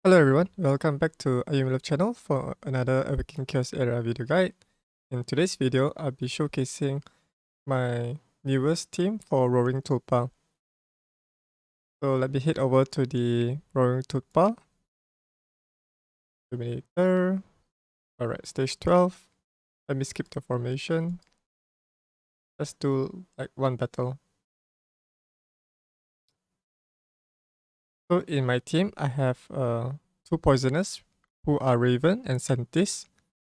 Hello everyone, welcome back to Ayumilove channel for another Awaken Chaos Era video guide. In today's video, I'll be showcasing my newest team for Roaring Tulpa. So let me head over to the Roaring Tulpa. Dominator. Alright, stage 12. Let me skip the formation. Let's do like one battle. So in my team, I have two poisoners who are Ravyn and Santis.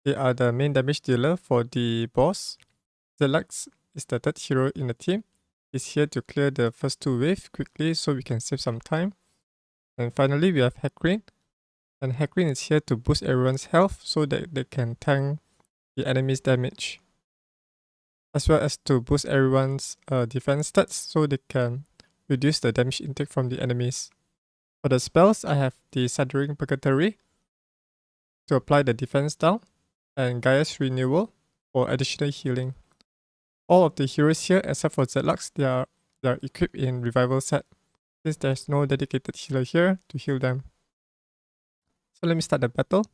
They are the main damage dealer for the boss. Zatlux is the third hero in the team. He's here to clear the first two waves quickly so we can save some time. And finally, we have Hakrin. And Hakrin is here to boost everyone's health so that they can tank the enemy's damage. As well as to boost everyone's defense stats so they can reduce the damage intake from the enemies. For the spells, I have the Sundering Purgatory to apply the defense down and Gaia's Renewal for additional healing. All of the heroes here except for Zatlux, they are equipped in revival set since there's no dedicated healer here to heal them. So let me start the battle.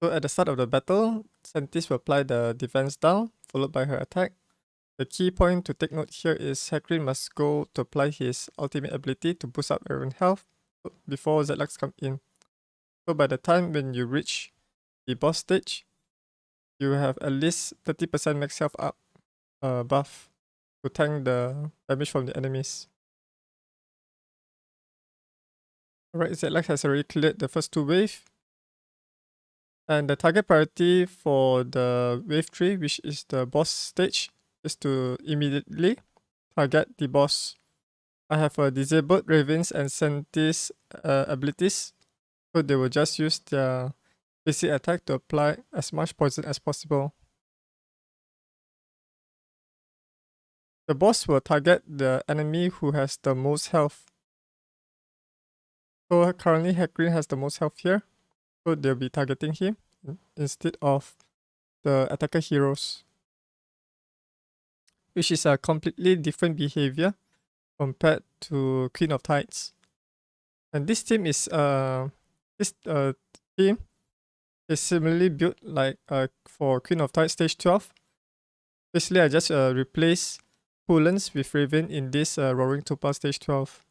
So at the start of the battle, Santis will apply the defense down followed by her attack. The key point to take note here is Hakrin must go to apply his ultimate ability to boost up everyone's health before Zatlux come in. So by the time when you reach the boss stage, you have at least 30% max health up buff to tank the damage from the enemies. Alright, Zatlux has already cleared the first two waves. And the target priority for the wave 3, which is the boss stage, is to immediately target the boss. I have disabled Ravyn's and Santis abilities, so they will just use their basic attack to apply as much poison as possible. The boss will target the enemy who has the most health. So currently Hakrin has the most health here, so they'll be targeting him instead of the attacker heroes, which is a completely different behavior compared to Queen of Tides. And this team is similarly built like for Queen of Tides stage 12. Basically, I just replace Poolens with Ravyn in this Roaring Tulpa stage 12.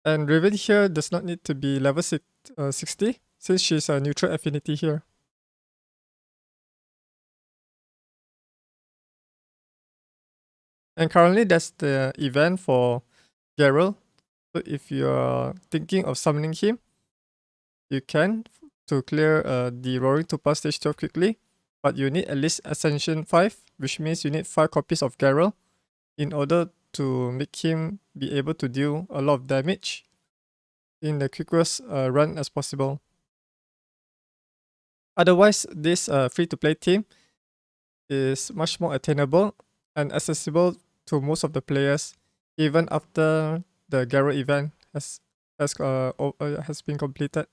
And Ravyn here does not need to be level 60 since she's a neutral affinity here. And currently that's the event for Geralt. So if you're thinking of summoning him, you can to clear the Roaring Tulpa stage 12 quickly. But you need at least Ascension 5, which means you need 5 copies of Geralt in order to make him be able to deal a lot of damage in the quickest run as possible. Otherwise, this free-to-play team is much more attainable and accessible to most of the players, even after the Geralt event has been completed.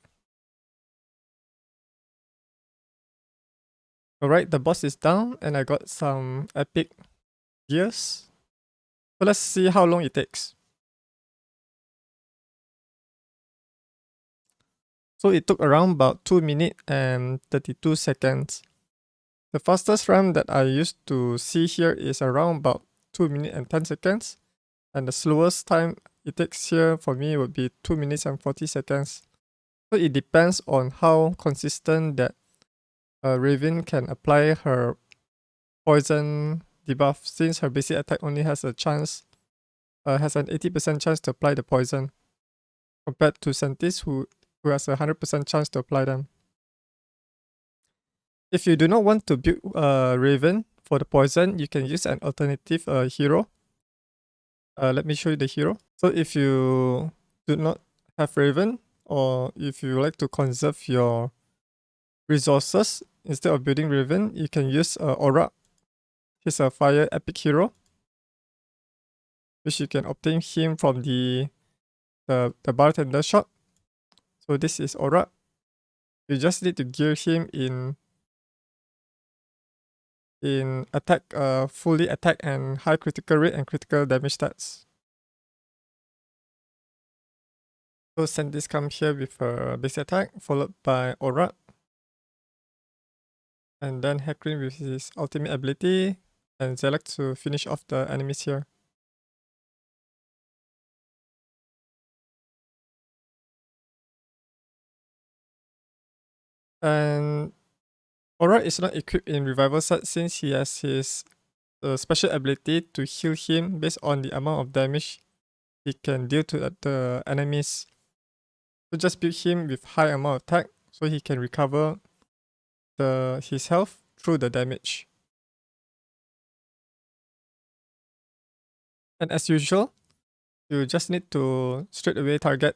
Alright, the boss is down and I got some epic gears. So let's see how long it takes. So it took around about 2 minutes and 32 seconds. The fastest run that I used to see here is around about 2 minutes and 10 seconds. And the slowest time it takes here for me would be 2 minutes and 40 seconds. So it depends on how consistent that Ravyn can apply her poison debuff, since her basic attack only has a chance, has an 80% chance to apply the poison, compared to Santis who has a 100% chance to apply them. If you do not want to build Ravyn for the poison, you can use an alternative hero. Let me show you the hero. So if you do not have Ravyn, or if you like to conserve your resources, instead of building Ravyn, you can use Orakh. He's a fire epic hero, which you can obtain him from the Bartender shop. So this is Orakh. You just need to gear him in in attack, fully attack and high critical rate and critical damage stats. So Santis comes here with a base attack, followed by Orakh. And then Hakrin with his ultimate ability, and Zatlux to finish off the enemies here. And Orakh is not equipped in Revival set since he has his special ability to heal him based on the amount of damage he can deal to the enemies. So just build him with high amount of attack so he can recover his health through the damage. And as usual, you just need to straight away target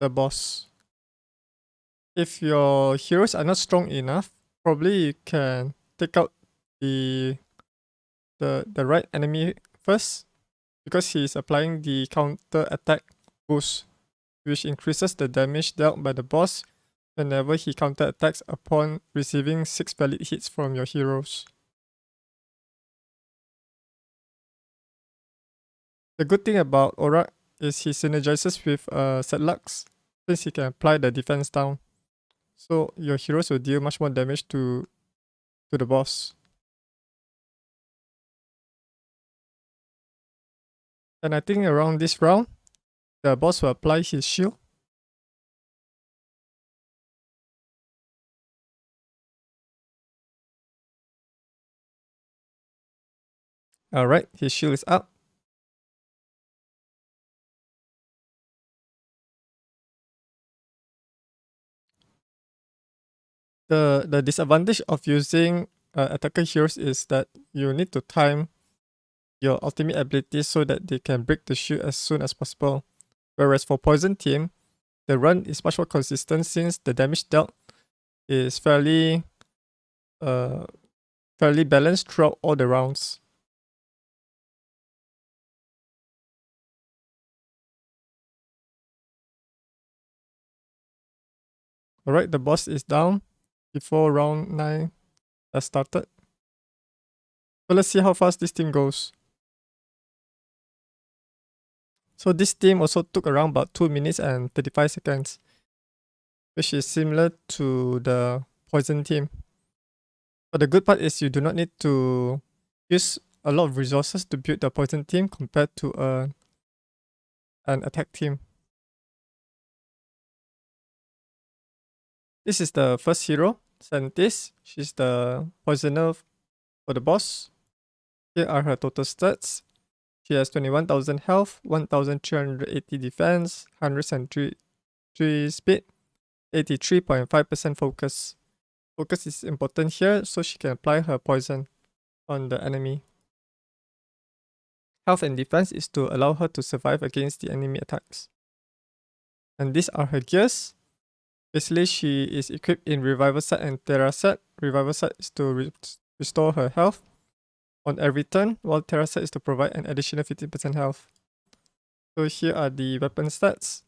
the boss. If your heroes are not strong enough, probably you can take out the right enemy first, because he is applying the counter attack boost, which increases the damage dealt by the boss whenever he counter attacks upon receiving 6 valid hits from your heroes. The good thing about Orakh is he synergizes with Zatlux, since he can apply the defense down. So your heroes will deal much more damage to the boss. And I think around this round, the boss will apply his shield. Alright, his shield is up. The disadvantage of using attacker heroes is that you need to time your ultimate abilities so that they can break the shield as soon as possible. Whereas for poison team, the run is much more consistent since the damage dealt is fairly balanced throughout all the rounds. Alright, the boss is down before round 9 has started. So let's see how fast this team goes. So this team also took around about 2 minutes and 35 seconds, which is similar to the poison team. But the good part is you do not need to use a lot of resources to build the poison team compared to an attack team. This is the first hero, Santis. She's the poisoner for the boss. Here are her total stats. She has 21,000 health, 1,380 defense, 103 speed, 83.5% focus. Focus is important here so she can apply her poison on the enemy. Health and defense is to allow her to survive against the enemy attacks. And these are her gears. Basically, she is equipped in Revival set and Terra set. Revival set is to restore her health on every turn, while Terra set is to provide an additional 15% health. So here are the weapon stats,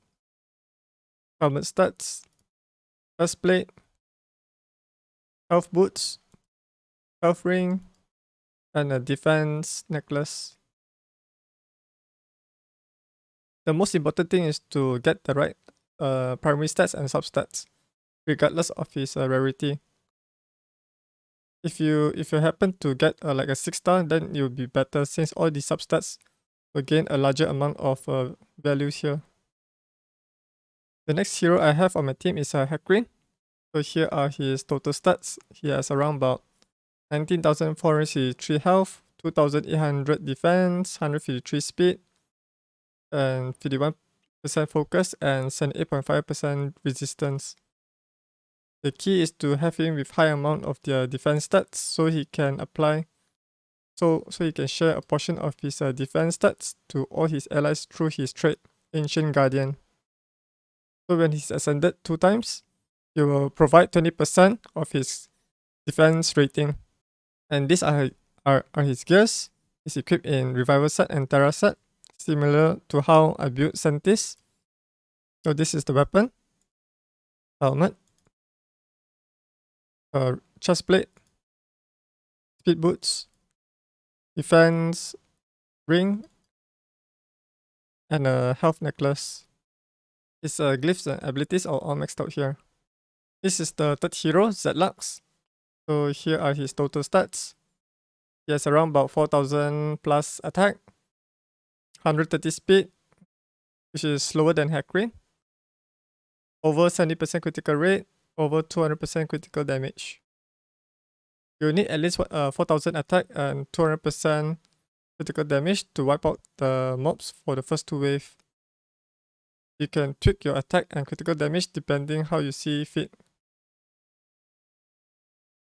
helmet stats, breastplate, health boots, health ring, and a defense necklace. The most important thing is to get the right primary stats and substats, regardless of his rarity. If you happen to get like a 6-star, then you'll be better since all the substats will gain a larger amount of values here. The next hero I have on my team is Hakrin. So here are his total stats. He has around about 19,463 health, 2,800 defense, 153 speed, and 51% focus, and 78.5% resistance. The key is to have him with high amount of their defense stats so he can apply so he can share a portion of his defense stats to all his allies through his trait Ancient Guardian. So when he's ascended 2 times, he will provide 20% of his defense rating. And these are his gears. He's equipped in Revival set and Terra set, similar to how I built Santis. So this is the weapon, helmet, chest plate, speed boots, defense, ring, and a health necklace. His glyphs and abilities are all maxed out here. This is the third hero, Zatlux. So here are his total stats. He has around about 4000 plus attack, 130 speed, which is slower than Hakrin, over 70% critical rate, over 200% critical damage. You need at least 4000 attack and 200% critical damage to wipe out the mobs for the first 2 waves. You can tweak your attack and critical damage depending how you see fit.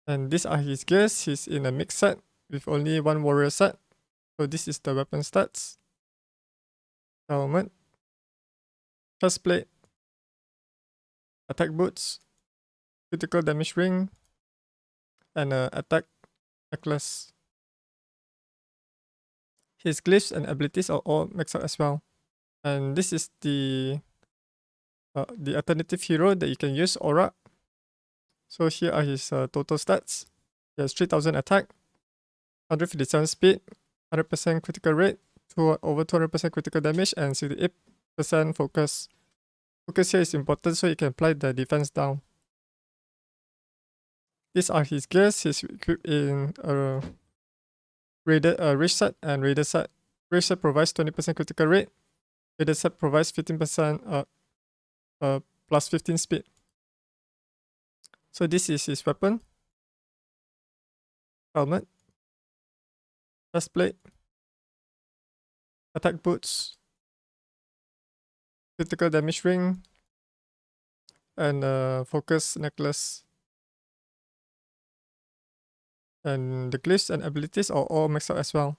And these are his gears. He's in a mixed set with only one warrior set. So this is the weapon stats. Helmet, chest plate, attack boots, critical damage ring, and attack necklace. His glyphs and abilities are all maxed out as well. And this is the alternative hero that you can use, Orakh. So here are his total stats. He has 3000 attack, 157 speed, 100% critical rate, over 200% critical damage, and 68% focus. Focus here is important so you can apply the defense down. These are his gears. He's equipped in a Rage set and Raider set. Rage set provides 20% critical rate. Raider set provides 15% plus 15 speed. So this is his weapon. Helmet. Chest plate. Attack boots. Critical damage ring. And focus necklace. And the glyphs and abilities are all maxed out as well.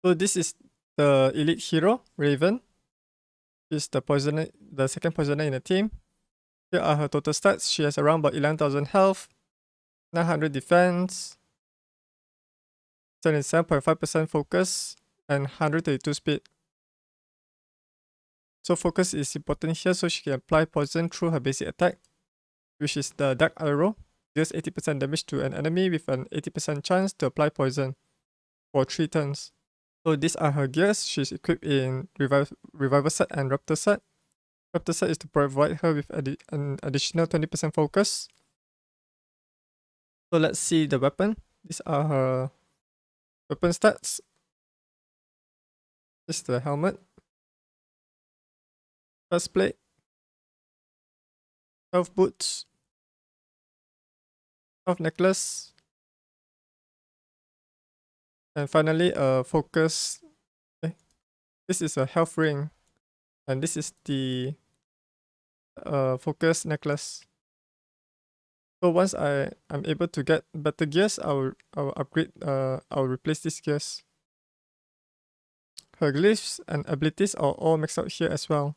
So this is the elite hero, Ravyn. She's the second poisoner in the team. Here are her total stats. She has around about 11,000 health, 900 defense, 77.5% focus, and 132 speed. So focus is important here so she can apply poison through her basic attack, which is the Dark Arrow. Deals 80% damage to an enemy with an 80% chance to apply poison for 3 turns. So these are her gears. She's equipped in Revival set and Raptor set. Raptor set is to provide her with an additional 20% focus. So let's see the weapon. These are her weapon stats. This is the helmet, chest plate, health boots, health necklace, and finally a focus. This is a health ring, and this is the focus necklace. So once I'm able to get better gears, I'll upgrade. I'll replace these gears. Her glyphs and abilities are all maxed out here as well.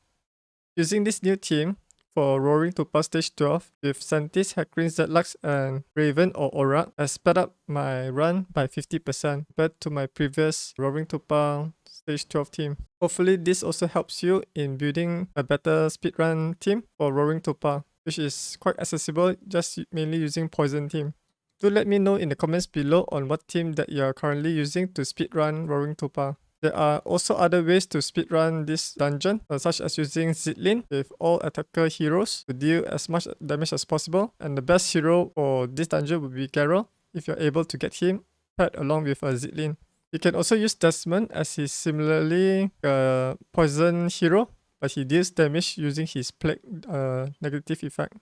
Using this new team for Roaring Tulpa Stage 12 with Santis, Hakrin, Zatlux, and Ravyn or Orakh has sped up my run by 50% compared to my previous Roaring Tulpa Stage 12 team. Hopefully this also helps you in building a better speedrun team for Roaring Tulpa, which is quite accessible just mainly using Poison team. Do let me know in the comments below on what team that you are currently using to speedrun Roaring Tulpa. There are also other ways to speedrun this dungeon, such as using Zitlin with all attacker heroes to deal as much damage as possible. And the best hero for this dungeon would be Geralt, if you're able to get him paired along with a Zitlin. You can also use Desmond as he's similarly a poison hero, but he deals damage using his plague negative effect.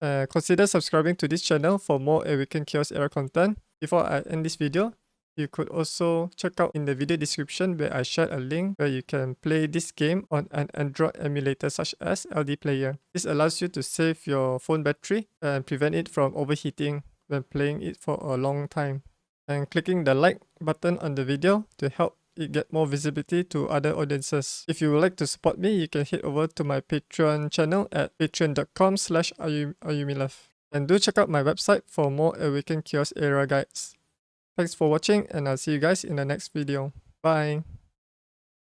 Consider subscribing to this channel for more Awaken Chaos Era content. Before I end this video, you could also check out in the video description where I shared a link where you can play this game on an Android emulator such as LD Player. This allows you to save your phone battery and prevent it from overheating when playing it for a long time. And clicking the like button on the video to help it get more visibility to other audiences. If you would like to support me, you can head over to my Patreon channel at patreon.com/Ayumilove. And do check out my website for more Awaken Chaos Era guides. Thanks for watching, and I'll see you guys in the next video. Bye!